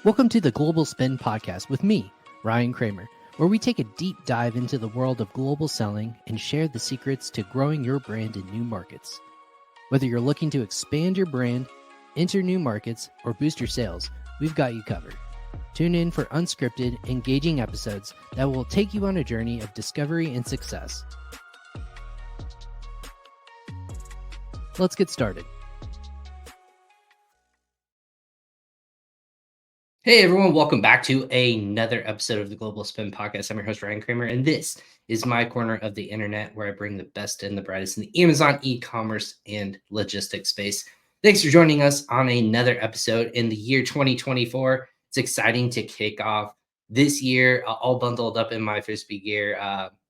Welcome to the Global Spin Podcast with me, Ryan Kramer, where we take a deep dive into the world of global selling and share the secrets to growing your brand in new markets. Whether you're looking to expand your brand, enter new markets, or boost your sales, we've got you covered. Tune in for unscripted, engaging episodes that will take you on a journey of discovery and success. Let's get started. Hey everyone, welcome back to another episode of the Global Spin Podcast. I'm your host, Ryan Kramer, and this is my corner of the internet where I bring the best and the brightest in the Amazon e-commerce and logistics space. Thanks for joining us on another episode in the year 2024. It's exciting to kick off this year, all bundled up in my Frisbi gear.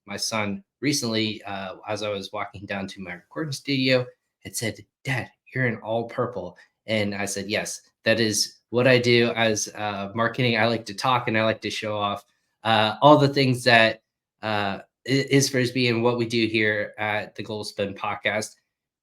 My son recently, as I was walking down to my recording studio, had said, "Dad, you're in all purple." And I said, yes, that is what I do as marketing. I like to talk and I like to show off all the things that is Frisbi and what we do here at the Global Spin Podcast.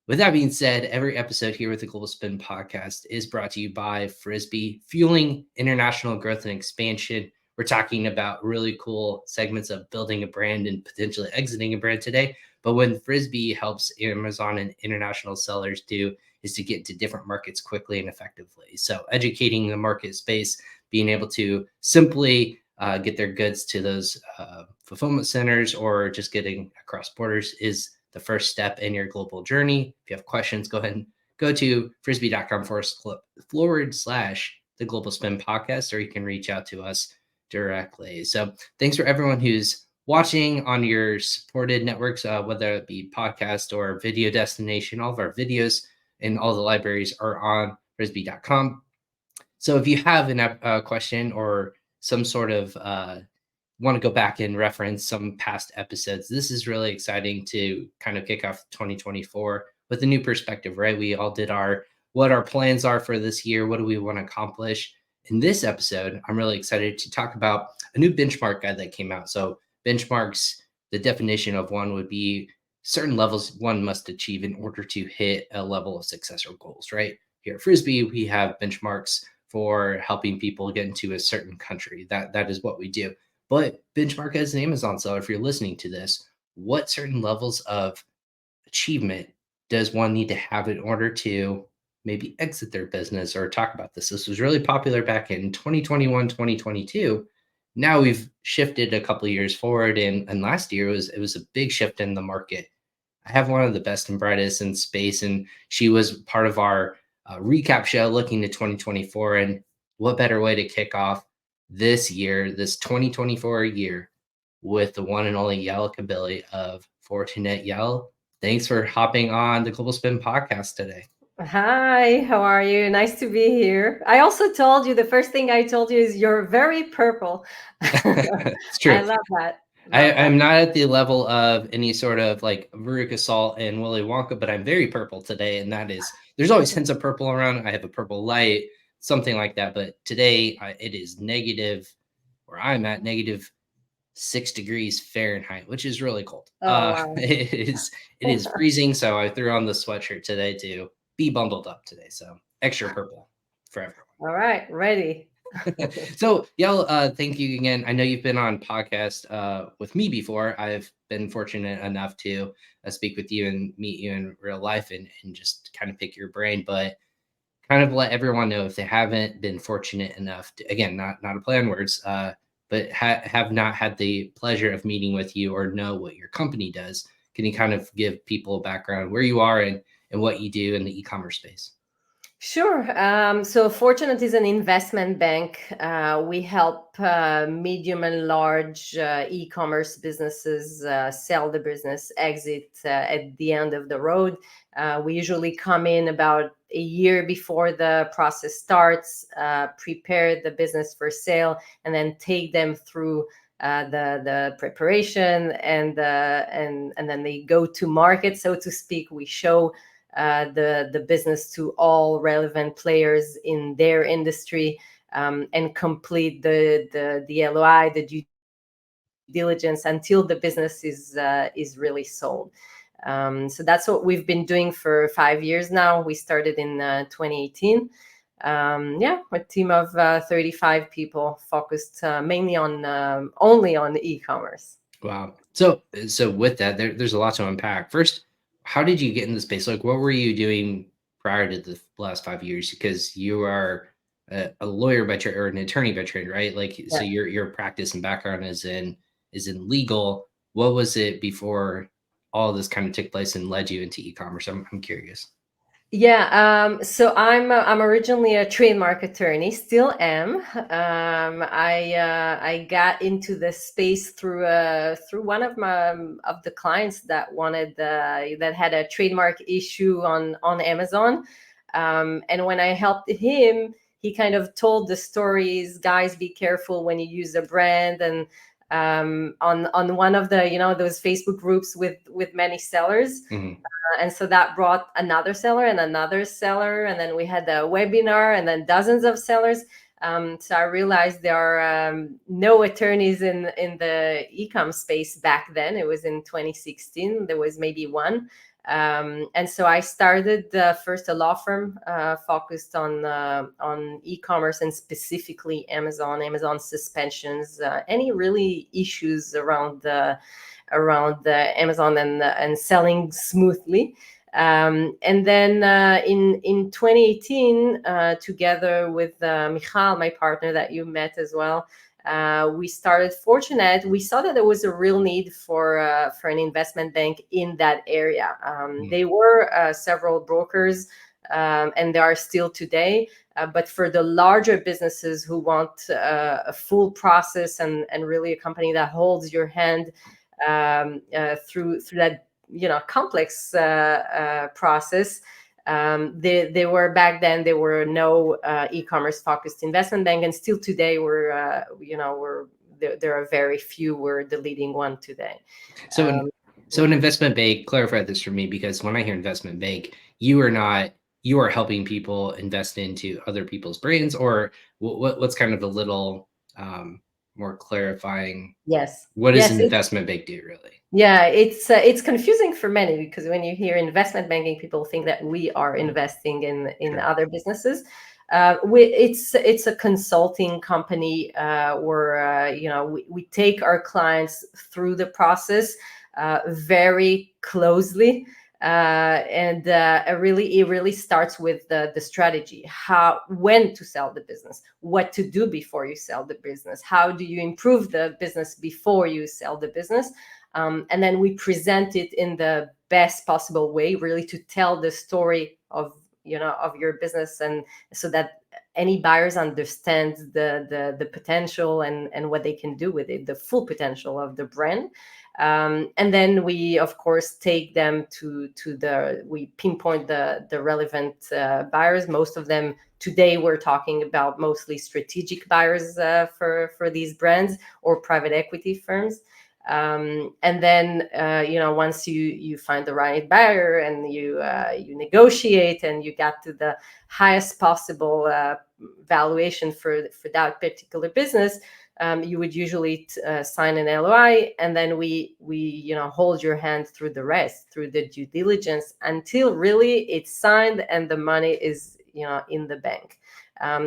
With that being said, every episode here with the Global Spin Podcast is brought to you by Frisbi, fueling international growth and expansion. We're talking about really cool segments of building a brand and potentially exiting a brand today. But when Frisbi helps Amazon and international sellers do is to get to different markets quickly and effectively. So educating the market space, being able to simply get their goods to those fulfillment centers or just getting across borders is the first step in your global journey. If you have questions, go ahead and go to frisbi.com/the Global Spin Podcast, or you can reach out to us directly. So thanks for everyone who's watching on your supported networks, whether it be podcast or video destination. All of our videos and all the libraries are on frisbi.com. So if you have a question or some sort of want to go back and reference some past episodes, this is really exciting to kind of kick off 2024 with a new perspective, right? We all did what our plans are for this year. What do we want to accomplish? In this episode, I'm really excited to talk about a new benchmark guide that came out. So benchmarks, the definition of one would be certain levels one must achieve in order to hit a level of success or goals, right? Here at Frisbi, we have benchmarks for helping people get into a certain country. That is what we do. But benchmark as an Amazon seller, if you're listening to this, what certain levels of achievement does one need to have in order to maybe exit their business or talk about this? This was really popular back in 2021, 2022. Now we've shifted a couple of years forward, and last year it was a big shift in the market. I have one of the best and brightest in space, and she was part of our recap show looking to 2024. And what better way to kick off this year, this 2024 year, with the one and only Yael Cabilly of Fortinet. Yael, thanks for hopping on the Global Spin Podcast today. Hi, how are you? Nice to be here. I also told you, the first thing I told you is you're very purple. It's true. I love that. I'm not at the level of any sort of like Veruca Salt and Willy Wonka, but I'm very purple today. And that is, there's always hints of purple around. I have a purple light, something like that. But today it is negative, where I'm at, negative 6 degrees Fahrenheit, which is really cold. Wow. It is freezing. So I threw on the sweatshirt today to be bundled up today. So extra purple for everyone. All right, ready. So, Yael, thank you again. I know you've been on podcast with me before. I've been fortunate enough to speak with you and meet you in real life and just kind of pick your brain, but kind of let everyone know if they haven't been fortunate enough to, again, not a play on words, but have not had the pleasure of meeting with you or know what your company does. Can you kind of give people a background where you are and what you do in the e-commerce space? Sure. So Fortunate is an investment bank. We help medium and large e-commerce businesses sell the business, exit at the end of the road. We usually come in about a year before the process starts, prepare the business for sale, and then take them through the preparation and then they go to market, so to speak. We show the business to all relevant players in their industry, and complete the LOI, the due diligence, until the business is really sold. So that's what we've been doing for 5 years now. We started in 2018. Yeah, a team of 35 people focused mainly on only on e-commerce. Wow. So with that, there's a lot to unpack. First, how did you get in the space? Like, what were you doing prior to the last 5 years? Because you are a lawyer by trade or an attorney by trade, right? Like, Yeah. so your practice and background is in legal. What was it before all of this kind of took place and led you into e-commerce? I'm curious. Yeah, so I'm originally a trademark attorney, still am. I got into the space through one of my of the clients that wanted that had a trademark issue on Amazon, and when I helped him, he kind of told the stories. Guys, be careful when you use a brand, and on one of the those Facebook groups with many sellers. Mhm. And so that brought another seller and another seller, and then we had a webinar and then dozens of sellers. So I realized there are no attorneys in the e-com space back then. It was in 2016. There was maybe one. And so I started first a law firm focused on e-commerce and specifically Amazon suspensions, any really issues around Amazon and selling smoothly. And then in 2018, together with Michal, my partner that you met as well, we started Fortunate. We saw that there was a real need for an investment bank in that area. Mhm. They were several brokers, and they are still today. But for the larger businesses who want a full process and really a company that holds your hand through that complex process. They were back then. There were no e-commerce focused investment bank, and still today we're there are very few. We're the leading one today. So Um, an investment bank, clarify this for me, because when I hear investment bank, you are helping people invest into other people's brands, or what's kind of the little more clarifying? yes, What does yes, an investment bank do really? yeah, it's confusing for many because when you hear investment banking, people think that we are investing in Sure. other businesses. It's a consulting company where we take our clients through the process very closely. And it really starts with the strategy, when to sell the business, what to do before you sell the business, how do you improve the business before you sell the business. And then we present it in the best possible way, really to tell the story of your business, and so that any buyers understand the potential and what they can do with it, the full potential of the brand. And then we of course take them we pinpoint the relevant buyers. Most of them today, we're talking about mostly strategic buyers for these brands or private equity firms. And then once you find the right buyer and you negotiate and you get to the highest possible valuation for that particular business, you would usually sign an LOI, and then we hold your hand through the rest, through the due diligence, until really it's signed and the money is in the bank.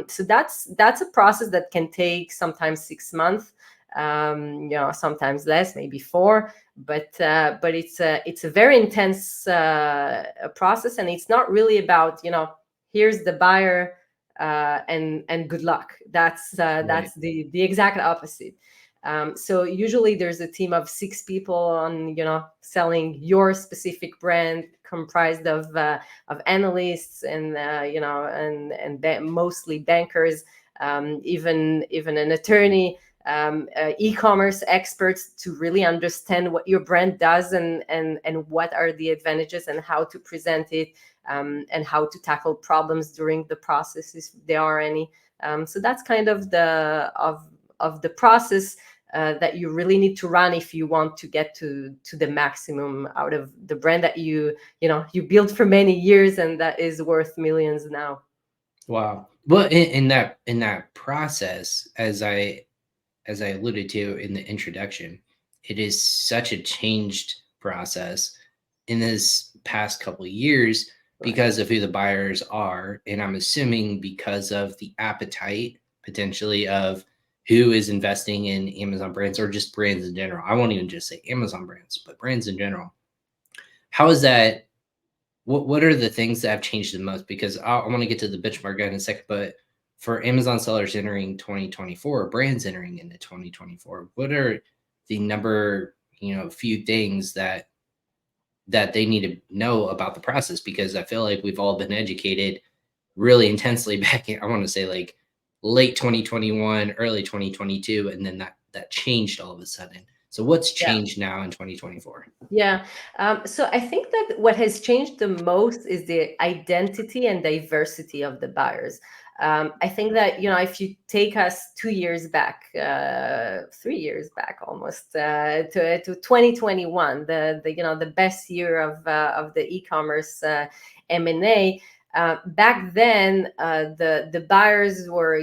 So that's a process that can take sometimes 6 months, sometimes less, maybe 4. But it's a very intense process, and it's not really about here's the buyer and good luck. Right. That's the exact opposite. So usually there's a team of 6 people on selling your specific brand, comprised of analysts and mostly bankers, even an attorney, e-commerce experts, to really understand what your brand does and what are the advantages and how to present it, and how to tackle problems during the process if there are any. So that's kind of the process that you really need to run if you want to get to the maximum out of the brand that you built for many years and that is worth millions now. Wow. Well, in that process, as I alluded to in the introduction, it is such a changed process in this past couple of years. Right. because of who the buyers are. And I'm assuming because of the appetite potentially of who is investing in Amazon brands or just brands in general. I won't even just say Amazon brands, but brands in general. How is that? What are the things that have changed the most? Because I want to get to the benchmark guide in a second, but for Amazon sellers entering 2024, brands entering into 2024, what are the number, few things that they need to know about the process? Because I feel like we've all been educated really intensely back in, I want to say like late 2021, early 2022, and then that changed all of a sudden. So what's Yeah. changed now in 2024? Yeah. So I think that what has changed the most is the identity and diversity of the buyers. I think that, if you take us 2 years back, 3 years back almost, to 2021, the best year of the e-commerce M&A. Back then, the buyers were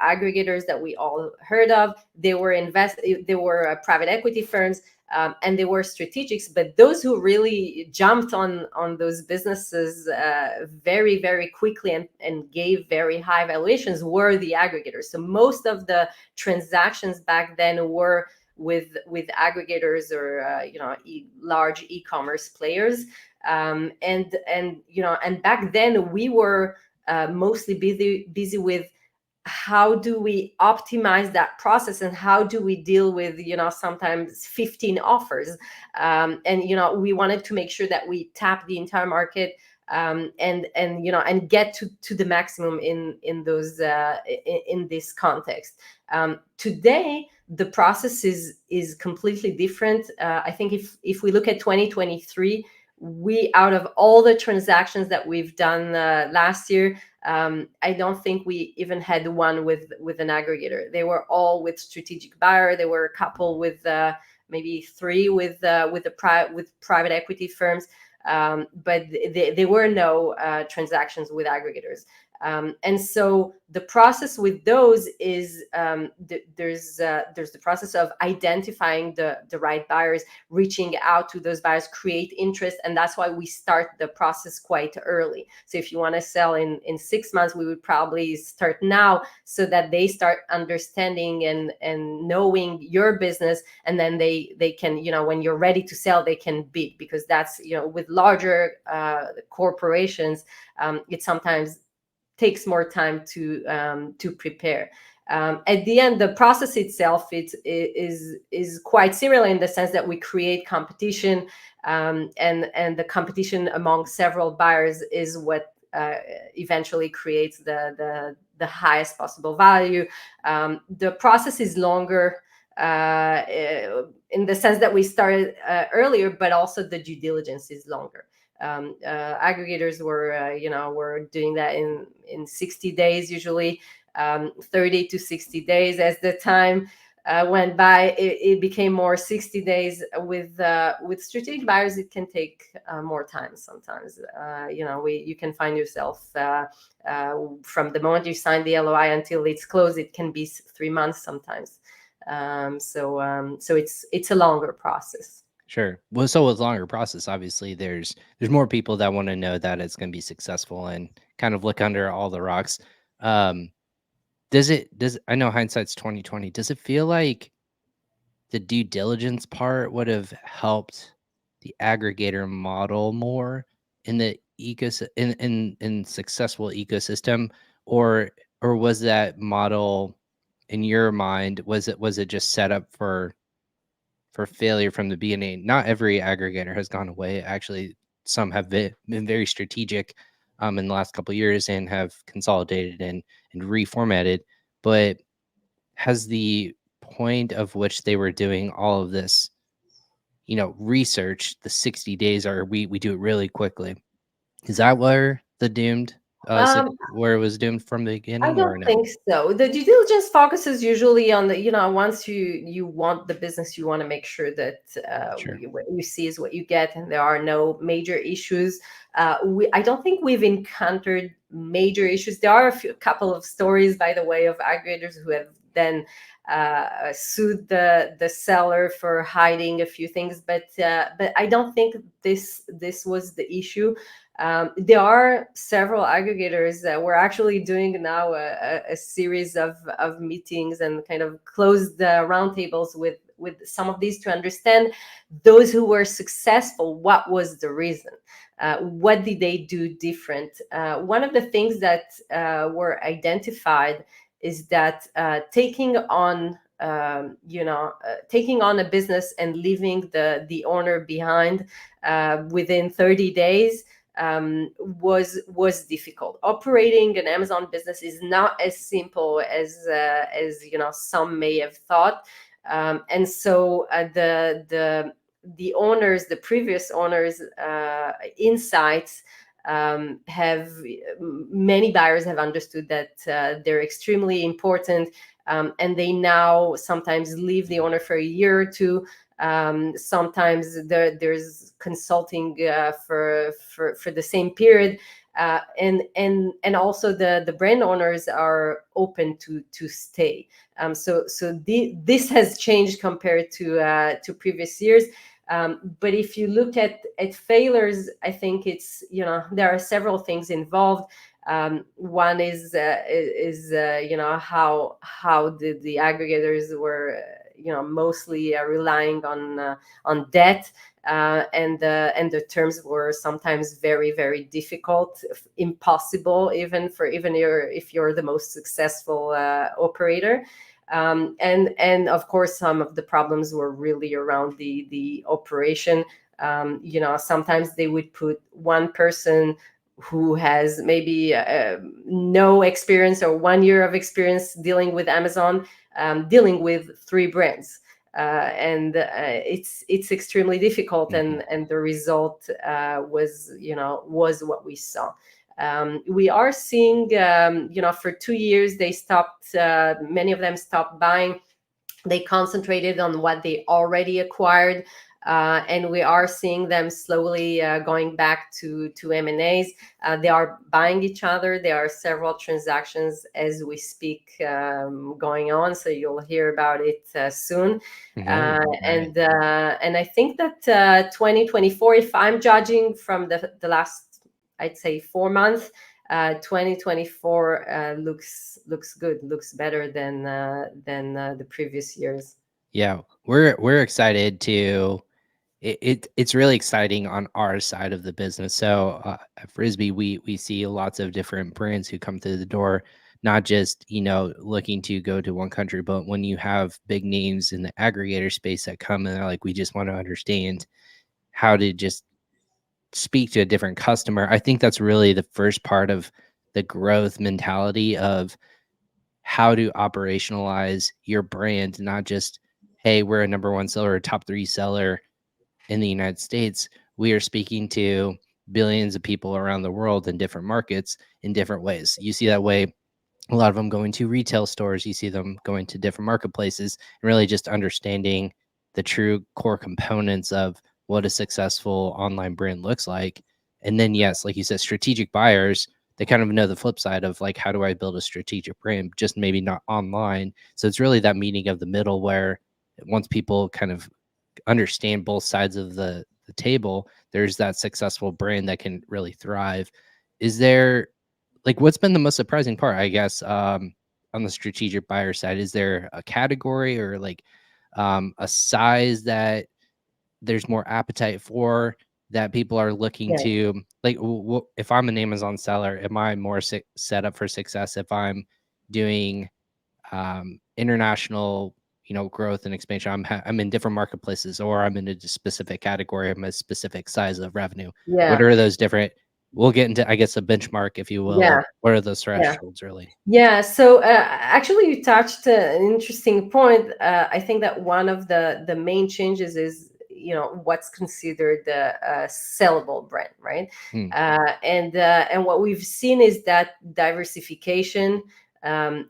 aggregators that we all heard of. They were private equity firms, and they were strategics. But those who really jumped on those businesses very, very quickly and gave very high valuations were the aggregators. So most of the transactions back then were with aggregators or large e-commerce players. And back then we were mostly busy with how do we optimize that process, and how do we deal with sometimes 15 offers, and we wanted to make sure that we tap the entire market, and get to the maximum in those in this context. Today the process is completely different. I think if we look at 2023, we, out of all the transactions that we've done last year, I don't think we even had one with an aggregator. They were all with strategic buyer. There were a couple with maybe three with private equity firms, but there were no transactions with aggregators. And so the process with those is there's the process of identifying the right buyers, reaching out to those buyers, create interest, and that's why we start the process quite early. So if you want to sell in 6 months, we would probably start now, so that they start understanding and knowing your business, and then they can, when you're ready to sell, they can bid. Because that's, with larger corporations, it sometimes takes more time to prepare. At the end, the process itself is quite similar, in the sense that we create competition, and the competition among several buyers is what eventually creates the highest possible value. The process is longer, in the sense that we started earlier, but also the due diligence is longer. Aggregators were doing that in 60 days usually. 30 to 60 days. As the time went by, it became more 60 days. With strategic buyers, it can take more time sometimes. You can find yourself from the moment you sign the LOI until it's closed, it can be 3 months sometimes. So it's a longer process. Sure. Well, so with longer process, obviously there's more people that want to know that it's going to be successful and kind of look under all the rocks. Um, does I know hindsight's 2020. Does it feel like the due diligence part would have helped the aggregator model more in the in successful ecosystem, or was that model in your mind, was it just set up for failure from the beginning? Not every aggregator has gone away. Actually, some have been very strategic in the last couple of years and have consolidated and reformatted. But has the point of which they were doing all of this, research, the 60 days, or we do it really quickly, is that where the doomed Um, where it was doomed from the I beginning, don't or no? think so. The due diligence focuses usually on once you want the business, you want to make sure that Sure. what you see is what you get, and there are no major issues. I don't think we've encountered major issues. There are couple of stories, by the way, of aggregators who have then sued the seller for hiding a few things, but I don't think this was the issue. There are several aggregators that we're actually doing now a series of meetings and kind of closed roundtables with some of these to understand those who were successful. What was the reason? What did they do different? One of the things that were identified is that taking on taking on a business and leaving the owner behind within 30 days was difficult. Operating an Amazon business is not as simple as some may have thought, and so the owners, the previous owners, insights have many buyers have understood that they're extremely important, and they now sometimes leave the owner for a year or two. Sometimes there's consulting for the same period, and also the brand owners are open to stay. This has changed compared to previous years. But if you look at failures, I think it's there are several things involved. One is how the aggregators were mostly relying on debt, and the terms were sometimes very, very difficult, impossible even if you're the most successful operator. And of course, some of the problems were really around the operation. Sometimes they would put one person who has maybe no experience or 1 year of experience dealing with Amazon, dealing with 3 brands. And it's extremely difficult, and the result was what we saw. We are seeing, for 2 years, they stopped, many of them stopped buying. They concentrated on what they already acquired. And we are seeing them slowly going back to M&As. They are buying each other. There are several transactions as we speak going on, so you'll hear about it soon. And I think that 2024, if I'm judging from the last, I'd say 4 months, 2024 looks good, looks better than the previous years. Yeah, we're excited to. It's really exciting on our side of the business. So at Frisbi, we see lots of different brands who come through the door, not just looking to go to one country, but when you have big names in the aggregator space that come and they're like, we just want to understand how to just speak to a different customer. I think that's really the first part of the growth mentality of how to operationalize your brand, not just, hey, we're a number 1 seller or top 3 seller in the United States. We are speaking to billions of people around the world in different markets in different ways. You see that way, a lot of them going to retail stores. You see them going to different marketplaces, and really just understanding the true core components of what a successful online brand looks like. And then, yes, like you said, strategic buyers, they kind of know the flip side of like, how do I build a strategic brand, just maybe not online. So it's really that meeting of the middle where once people kind of understand both sides of the table, there's that successful brand that can really thrive. Is there, like, what's been the most surprising part, I guess, on the strategic buyer side? Is there a category or like a size that there's more appetite for, that people are looking Yeah. to, like, if I'm an Amazon seller, am I more set up for success if I'm doing international, growth and expansion? I'm in different marketplaces, or I'm in a specific category. I'm a specific size of revenue. What Yeah. are those different? We'll get into, I guess, a benchmark, if you Yeah. will. What are those Yeah. thresholds, really? Yeah, so actually, you touched an interesting point. I think that one of the main changes is what's considered a sellable brand, right? Hmm. And what we've seen is that diversification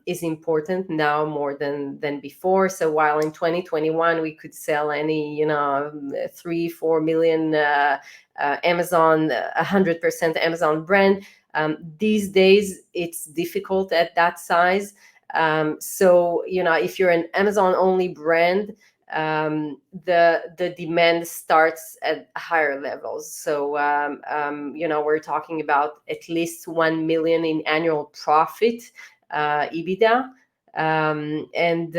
is important now more than before. So while in 2021 we could sell any 3-4 million Amazon 100% Amazon brand. These days, it's difficult at that size. So, if you're an Amazon only brand, the demand starts at higher levels. So we're talking about at least 1 million in annual profit, EBITDA. And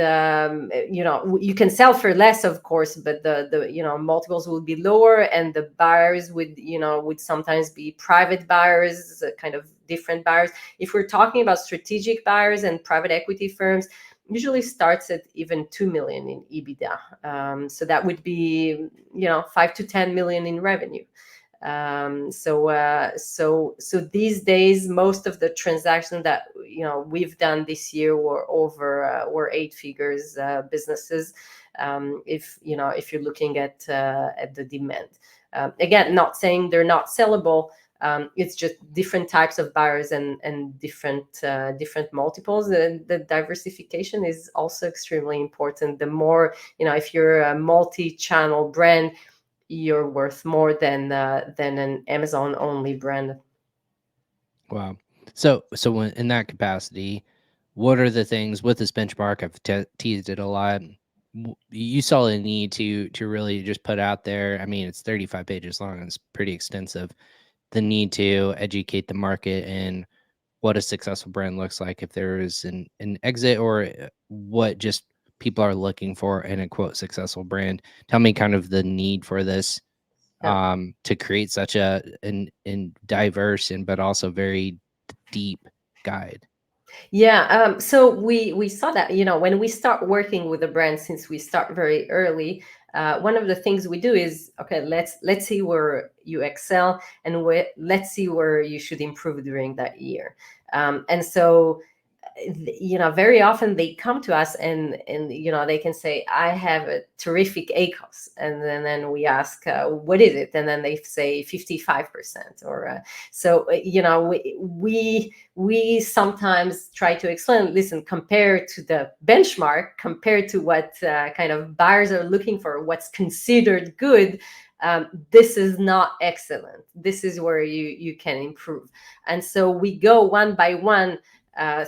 you can sell for less, of course, but the multiples will be lower, and the buyers would sometimes be private buyers, kind of different buyers. If we're talking about strategic buyers and private equity firms, usually starts at even 2 million in EBITDA. So that would be 5 to 10 million in revenue. So these days, most of the transactions that we've done this year were 8 figures businesses. If you're looking at the demand, again, not saying they're not sellable. It's just different types of buyers and different multiples. The diversification is also extremely important. The more, if you're a multi-channel brand, you're worth more than an Amazon only brand. Wow. So when, in that capacity, what are the things with this benchmark? I've teased it a lot. You saw the need to really just put out there. I mean, it's 35 pages long. And it's pretty extensive. The need to educate the market and what a successful brand looks like, if there is an exit, or what just people are looking for in a quote successful brand. Tell me kind of the need for this, Yeah. to create such an diverse and but also very deep guide. Yeah, so we saw that, when we start working with a brand, since we start very early, one of the things we do is, okay, let's see where you excel, and let's see where you should improve during that year. And so very often they come to us, and they can say, I have a terrific ACOS, and then we ask, what is it, and then they say 55%, or we sometimes try to explain, listen, compared to the benchmark, compared to what kind of buyers are looking for, what's considered good, this is not excellent. This is where you can improve. And so we go one by one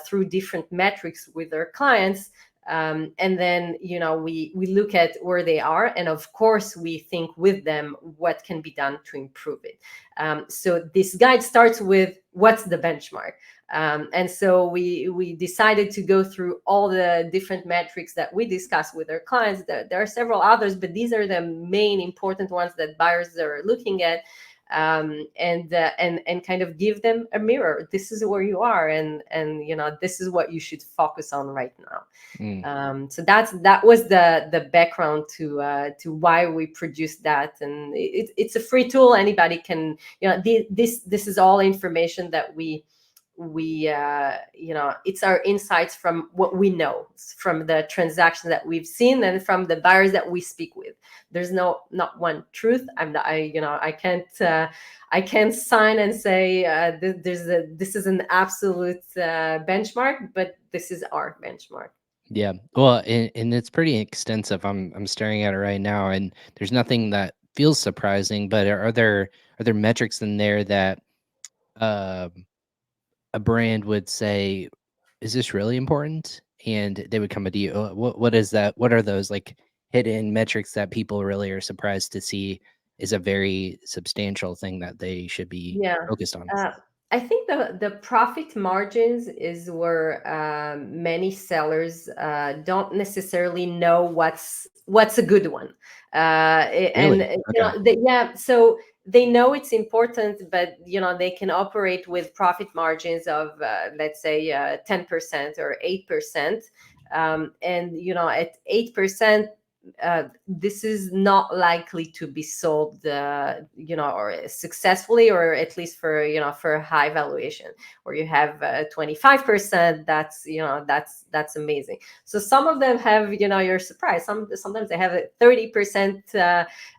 through different metrics with our clients. And then, we look at where they are. And of course, we think with them what can be done to improve it. So this guide starts with what's the benchmark. And so we decided to go through all the different metrics that we discuss with our clients. There are several others, but these are the main important ones that buyers are looking at. And kind of give them a mirror. This is where you are, and this is what you should focus on right now. So that was the background to why we produced that, and it's a free tool. Anybody can, this is all information that we it's our insights from what we know, from the transactions that we've seen, and from the buyers that we speak with. There's not one truth. I can't sign and say this is an absolute benchmark, but this is our benchmark. Yeah. Well, and it's pretty extensive. I'm staring at it right now, and there's nothing that feels surprising. But are there metrics in there that um a brand would say, "Is this really important?" And they would come to you. What is that? What are those like hidden metrics that people really are surprised to see is a very substantial thing that they should be Yeah. focused on? Uh, I think the profit margins is where many sellers don't necessarily know what's a good one. And Really? Okay. yeah, so they know it's important, but they can operate with profit margins of let's say 10% or 8%. And at 8%, this is not likely to be sold, or successfully, or at least for a high valuation. Or you have 25%. That's amazing. So some of them have, you're surprised. Sometimes they have a 30%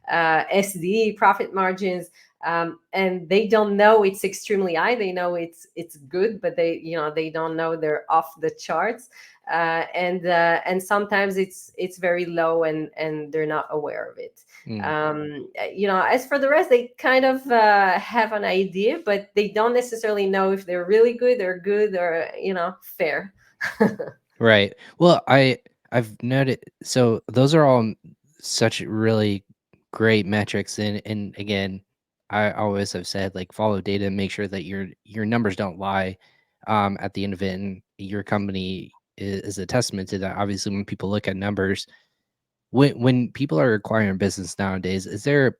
SDE profit margins. And they don't know it's extremely high. They know it's good, but they don't know they're off the charts. And sometimes it's very low, and they're not aware of it. As for the rest, they kind of have an idea, but they don't necessarily know if they're really good or good, or fair. Right. Well, I've noted, so those are all such really great metrics, and again, I always have said, like, follow data and make sure that your numbers don't lie, at the end of it, and your company is a testament to that. Obviously, when people look at numbers, when people are acquiring business nowadays, is there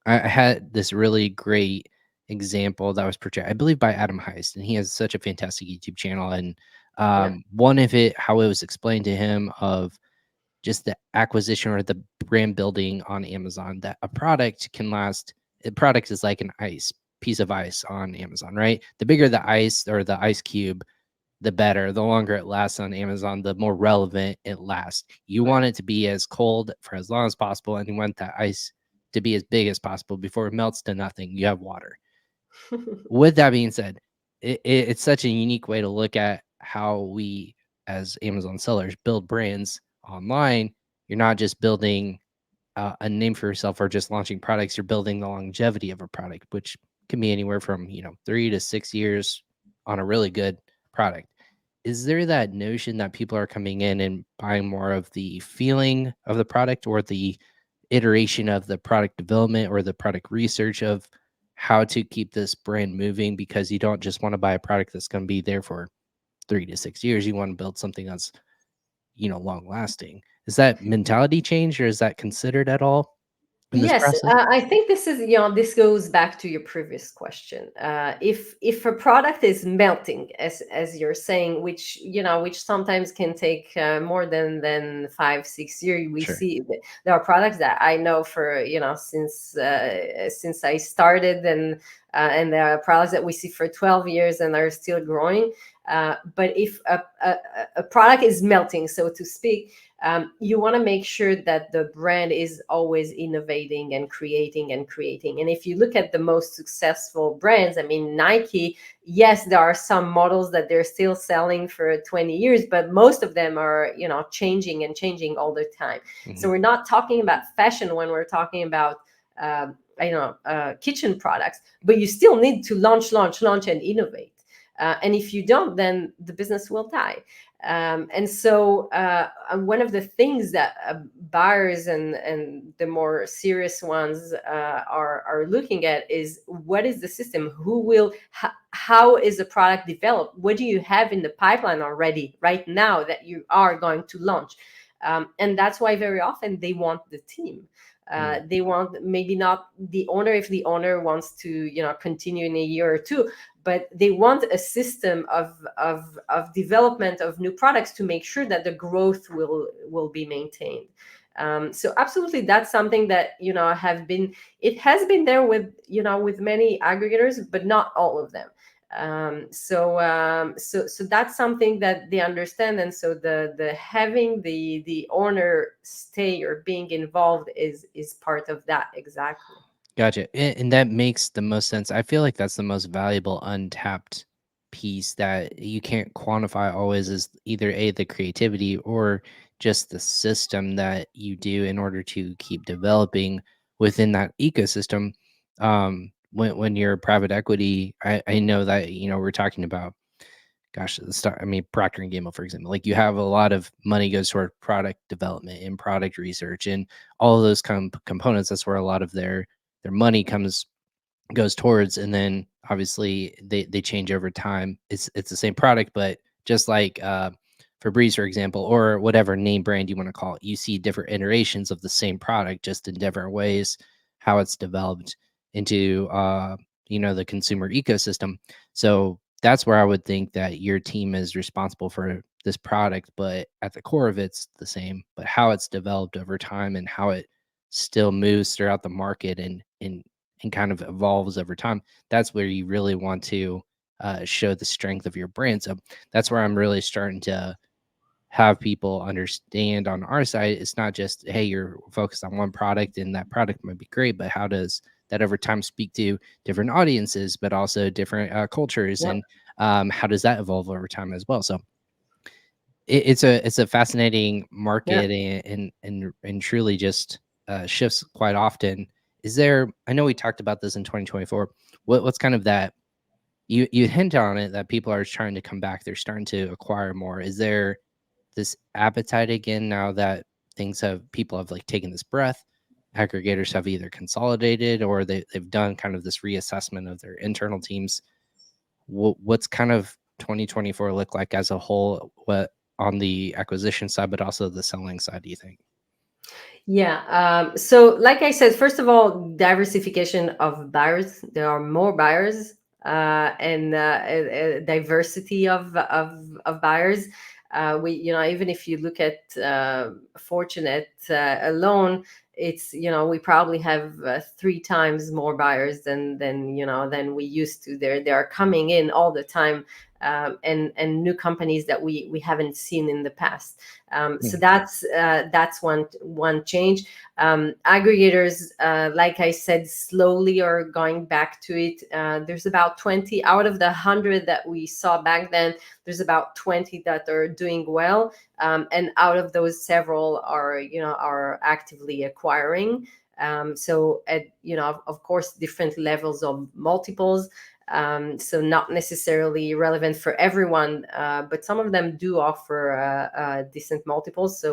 I had this really great example that was portrayed, I believe, by Adam Heist, and he has such a fantastic YouTube channel, and, Yeah. one of it how it was explained to him of just the acquisition or the brand building on Amazon, that a product can last a product is like an ice piece of ice on Amazon, right? The bigger the ice or the ice cube, the better. The longer it lasts on Amazon, the more relevant it lasts. You Right. want it to be as cold for as long as possible, and you want that ice to be as big as possible before it melts to nothing. You have water. With that being said, it's such a unique way to look at how we, as Amazon sellers, build brands online. You're not just building a name for yourself or just launching products. You're building the longevity of a product, which can be anywhere from 3 to 6 years on a really good product. Is there that notion that people are coming in and buying more of the feeling of the product or the iteration of the product development or the product research of how to keep this brand moving, because you don't just want to buy a product that's going to be there for 3 to 6 years. You want to build something that's long lasting. Is that mentality change or is that considered at all in this Yes, process? I think this is, this goes back to your previous question. If a product is melting, as you're saying, which sometimes can take more than 5 6 years, we Sure. see that there are products that I know for since I started, and there are products that we see for 12 years and are still growing. But if a product is melting, so to speak, you want to make sure that the brand is always innovating and creating and creating. And if you look at the most successful brands, I mean, Nike, yes, there are some models that they're still selling for 20 years, but most of them are, changing and changing all the time. So Mhm. we're not talking about fashion when we're talking about, kitchen products, but you still need to launch, and innovate. And if you don't, then the business will die. And one of the things that buyers and the more serious ones are looking at is, what is the system? How is the product developed? What do you have in the pipeline already right now that you are going to launch? And that's why very often they want the team. Mm. They want, maybe not the owner, if the owner wants to continue in a year or two, but they want a system of development of new products to make sure that the growth will be maintained. So absolutely, that's something that have been it has been there with many aggregators, but not all of them. So that's something that they understand, and so the having the owner stay or being involved is part of that, exactly. Gotcha. And that makes the most sense. I feel like that's the most valuable untapped piece that you can't quantify always, is either A, the creativity or just the system that you do in order to keep developing within that ecosystem. When you're private equity, I know that, we're talking about, gosh, the start, I mean, Procter and Gamble, for example, like you have a lot of money goes toward product development and product research and all of those components. That's where a lot of their money goes towards, and then obviously they change over time. It's the same product, but just like Febreze, for example, or whatever name brand you want to call it, you see different iterations of the same product just in different ways, how it's developed into the consumer ecosystem. So that's where I would think that your team is responsible for this product, but at the core of it's the same, but how it's developed over time and how it still moves throughout the market and kind of evolves over time. That's where you really want to show the strength of your brand. So that's where I'm really starting to have people understand on our side. It's not just, hey, you're focused on one product and that product might be great, but how does that over time speak to different audiences, but also different cultures, Yep. and how does that evolve over time as well? So it's a fascinating Yeah. market, and truly just shifts quite often. Is there? I know we talked about this in 2024. What's kind of that? You hint on it that people are trying to come back. They're starting to acquire more. Is there this appetite again now that things have people have like taken this breath. Aggregators have either consolidated or they've done kind of this reassessment of their internal teams. What's kind of 2024 look like as a whole? What on the acquisition side, but also the selling side, do you think? Yeah. So, like I said, first of all, diversification of buyers. There are more buyers, and a diversity of buyers. Even if you look at Fortunate alone, it's we probably have three times more buyers than we used to. They are coming in all the time, and new companies that we haven't seen in the past. So Hmm. that's one change. Aggregators, like I said, slowly are going back to it. There's about 20 out of the 100 that we saw back then. There's about 20 that are doing well, and out of those, several are actively acquiring. So at of course, different levels of multiples. So not necessarily relevant for everyone, but some of them do offer decent multiples. So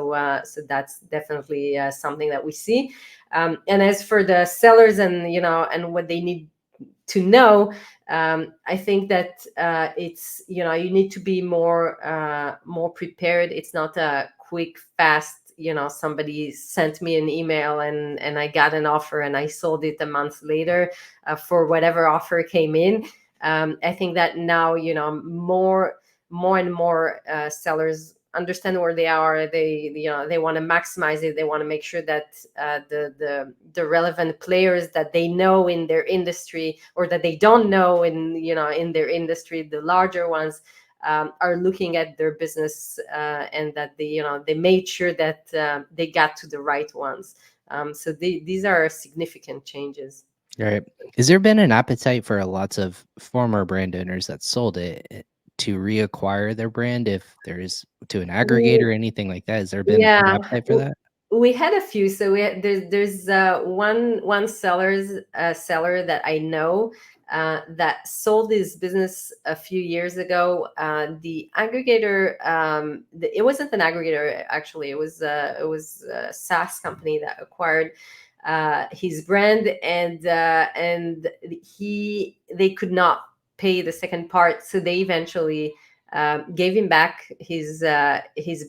that's definitely something that we see. And as for the sellers and what they need to know, I think that it's you need to be more prepared. It's not a quick, fast. Somebody sent me an email and I got an offer and I sold it a month later for whatever offer came in. I think that now more and more sellers understand where they are. They want to maximize it. They want to make sure that the relevant players that they know in their industry or that they don't know in their industry, the larger ones, are looking at their business, and that they made sure that they got to the right ones. So these are significant changes. Right. Has there been an appetite for lots of former brand owners that sold it to reacquire their brand if there's to an aggregator or anything like that? Has there been an Yeah, appetite for that? we had a few. So there's one seller that I know that sold his business a few years ago. The aggregator, it wasn't an aggregator actually. It was a SaaS company that acquired his brand, and they could not pay the second part, so they eventually gave him back his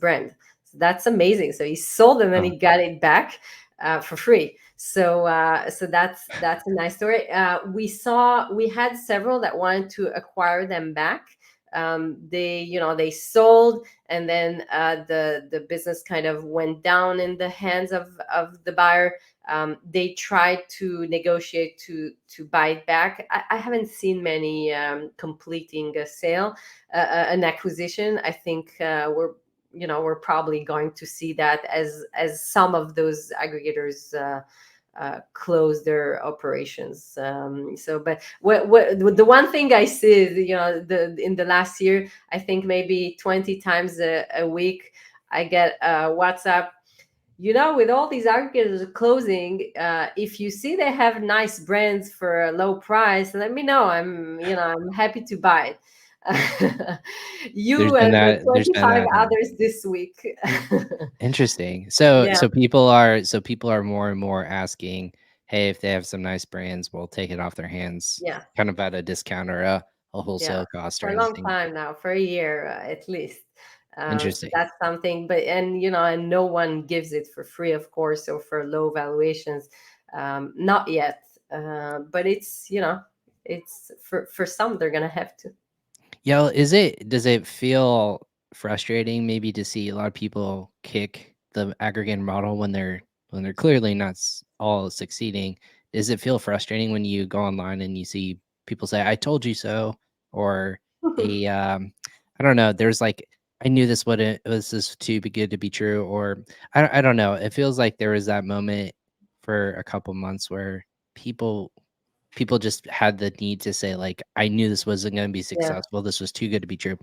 brand. So that's amazing. So he sold and then Oh, he got it back for free. So that's a nice story. We had several that wanted to acquire them back. They sold, and then the business kind of went down in the hands of the buyer. They tried to negotiate to buy it back. I haven't seen many completing a sale, an acquisition. I think we're probably going to see that as some of those aggregators close their operations. But the one thing I see is, in the last year, I think maybe 20 times a week, I get a WhatsApp. With all these aggregators closing, if you see they have nice brands for a low price, let me know. I'm happy to buy it. there's You been and that. There's been 25 that. Huh? others this week. Interesting. So Yeah, people are more and more asking, hey, if they have some nice brands, we'll take it off their hands, yeah. kind of at a discount or a Yeah, wholesale cost or for a long anything. time now, for a year at least. So Interesting. that's something, but and no one gives it for free, of course, or for low valuations. Not yet, but it's for some they're gonna have to. Yeah, does it feel frustrating maybe to see a lot of people kick the aggregate model when they're clearly not all succeeding? Does it feel frustrating when you go online and you see people say, "I told you so," or a I don't know, there's like I knew this would it was this too be good to be true, or I don't know. It feels like there was that moment for a couple months where people people just had the need to say, like, "I knew this wasn't gonna be Yeah. successful. This was too good to be true."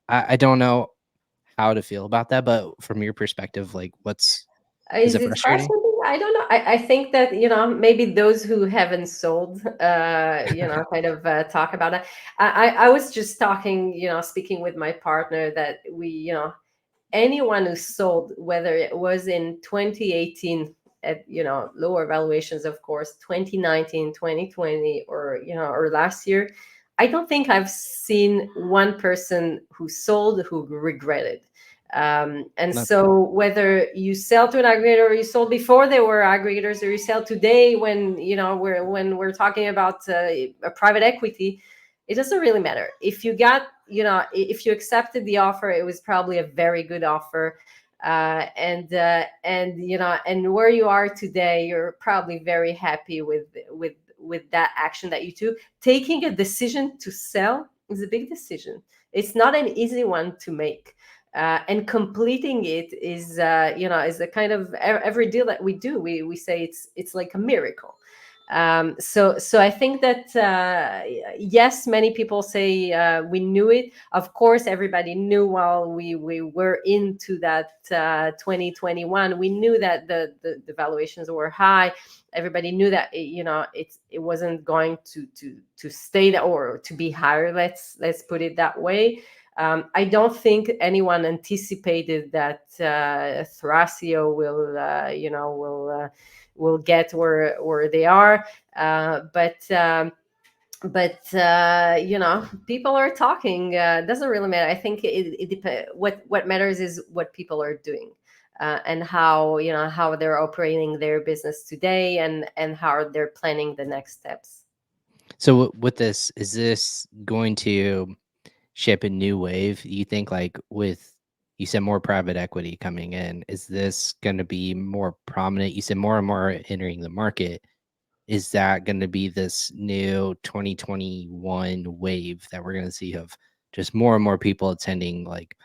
I don't know how to feel about that, but from your perspective, like, is Is it it frustrating? frustrating? I don't know. I think that, maybe those who haven't sold, kind of talk about it. I was just talking, speaking with my partner that we, anyone who sold, whether it was in 2018 at lower valuations, of course, 2019, 2020, or or last year, I don't think I've seen one person who sold who regretted. And That's so whether you sell to an aggregator, or you sold before they were aggregators, or you sell today when we're talking about a private equity, it doesn't really matter. If you got, if you accepted the offer, it was probably a very good offer. And where you are today, you're probably very happy with that action that you took. Taking a decision to sell is a big decision. It's not an easy one to make. And completing it is is a kind of, every deal that we do, we say it's like a miracle. So I think that yes, many people say we knew it. Of course, everybody knew while we were into that 2021. We knew that the valuations were high. Everybody knew that it wasn't going to stay that, or to be higher. Let's put it that way. I don't think anyone anticipated that Thrasio will get where they are. But people are talking. Doesn't really matter. I think it depends. What matters is what people are doing. And how they're operating their business today, and how they're planning the next steps. So with this, is this going to ship a new wave? You think, like, with, you said more private equity coming in, is this going to be more prominent? You said more and more entering the market. Is that going to be this new 2021 wave that we're going to see of just more and more people attending, like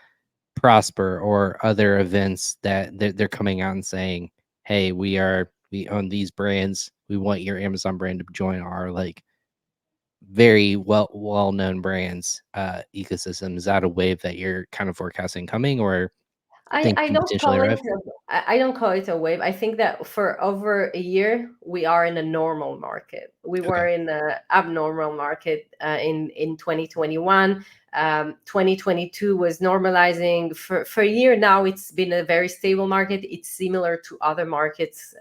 Prosper or other events, that they're coming out and saying, hey, we own these brands, we want your Amazon brand to join our, like, very well known brands ecosystem? Is that a wave that you're kind of forecasting coming, or think I can don't potentially call it arrive? I don't call it a wave. I think that for over a year we are in a normal market. We Okay, were in an abnormal market in 2021. 2022 was normalizing for a year now. It's been a very stable market. It's similar to other markets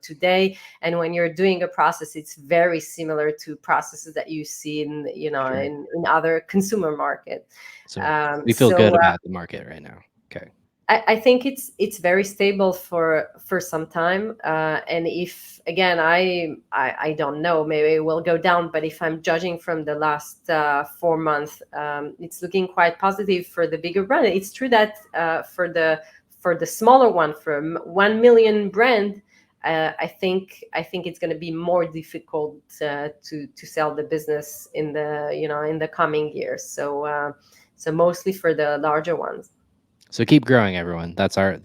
today. And when you're doing a process, it's very similar to processes that you see in sure. in other consumer market. So Um, we feel good so about the market right now. Okay. I think it's very stable for some time, and if again I don't know, maybe it will go down, but if I'm judging from the last 4 months, it's looking quite positive for the bigger brand. It's true that for the smaller one, from 1 million brand, I think it's going to be more difficult to sell the business in the in the coming years. So mostly for the larger ones. So keep growing, everyone. That's our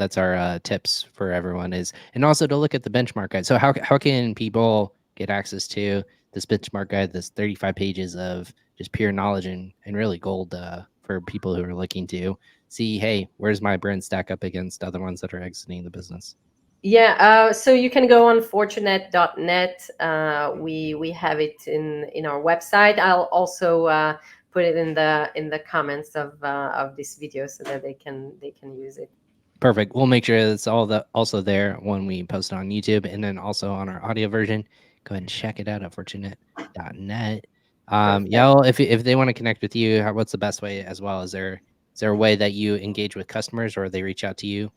tips for everyone is, and also to look at the benchmark guide. So how can people get access to this benchmark guide? This 35 pages of just pure knowledge and really gold for people who are looking to see, hey, where's my brand stack up against other ones that are exiting the business? Yeah, so you can go on fortunet.net. We have it in our website. I'll also put it in the comments of this video so that they can use it. Perfect. We'll make sure it's also there when we post it on YouTube, and then also on our audio version. Go ahead and check it out at fortunate.net. Perfect. Yael, if they want to connect with you, what's the best way as well? Is there a way that you engage with customers, or they reach out to you?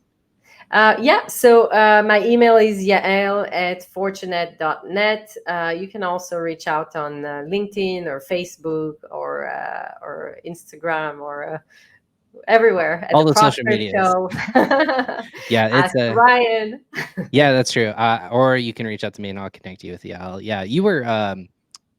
Yeah, so my email is yael@fortunet.net. You can also reach out on LinkedIn or Facebook or Instagram or everywhere at All the the social Prosper medias. Show. Yeah, it's Ask Ryan. yeah, that's true. Or you can reach out to me and I'll connect you with Yael. Yeah, you were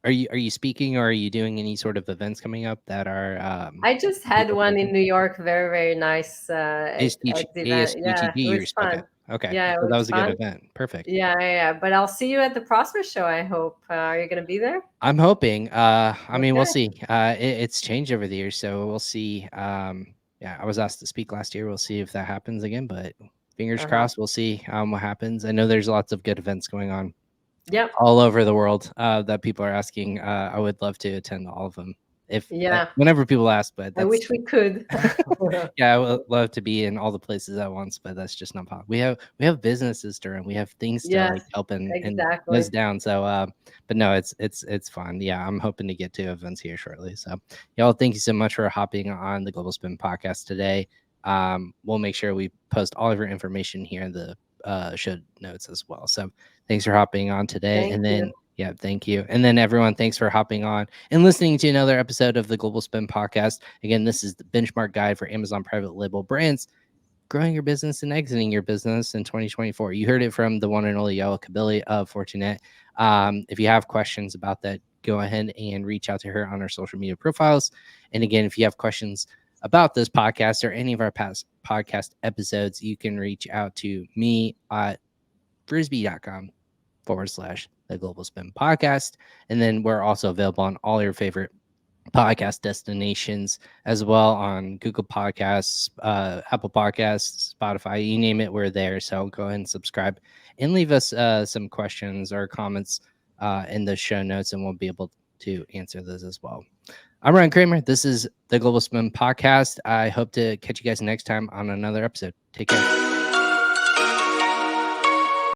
are you speaking, or are you doing any sort of events coming up that are I just that had people one should in attend? New York, very, very nice at the event. Yeah, ASUTG it you was spoke fun. at. Okay, Yeah, it so that was was a good fun. event. Perfect. Yeah, yeah, yeah. But I'll see you at the Prosper Show, I hope. Are you going to be there? I'm hoping. I mean, we'll Okay. see. It's changed over the years, so we'll see. Yeah, I was asked to speak last year. We'll see if that happens again, but fingers Uh-huh. crossed. We'll see what happens. I know there's lots of good events going on Yep. all over the world that people are asking. I would love to attend all of them if Yeah, whenever people ask, but I that's wish we could. yeah, I would love to be in all the places at once, but that's just not possible. We have businesses to run. We have things to Yes, like help and exactly. close down. So but no, it's fun. Yeah, I'm hoping to get to events here shortly. So y'all, thank you so much for hopping on the Global Spin podcast today. We'll make sure we post all of your information here in the show notes as well. So thanks for hopping on today. Thank And you. then yeah, thank you. And then everyone, thanks for hopping on and listening to another episode of the Global Spin podcast. Again, this is the benchmark guide for Amazon private label brands, growing your business and exiting your business in 2024. You heard it from the one and only Yael Cabilly of Fortinet. If you have questions about that, go ahead and reach out to her on our social media profiles. And again, if you have questions about this podcast or any of our past podcast episodes, you can reach out to me at frisbi.com/the Global Spin podcast. And then we're also available on all your favorite podcast destinations as well, on Google Podcasts, Apple Podcasts, Spotify, you name it, we're there. So go ahead and subscribe and leave us some questions or comments in the show notes, and we'll be able to answer those as well. I'm Ryan Kramer. This is the Global Spin podcast. I hope to catch you guys next time on another episode. Take care.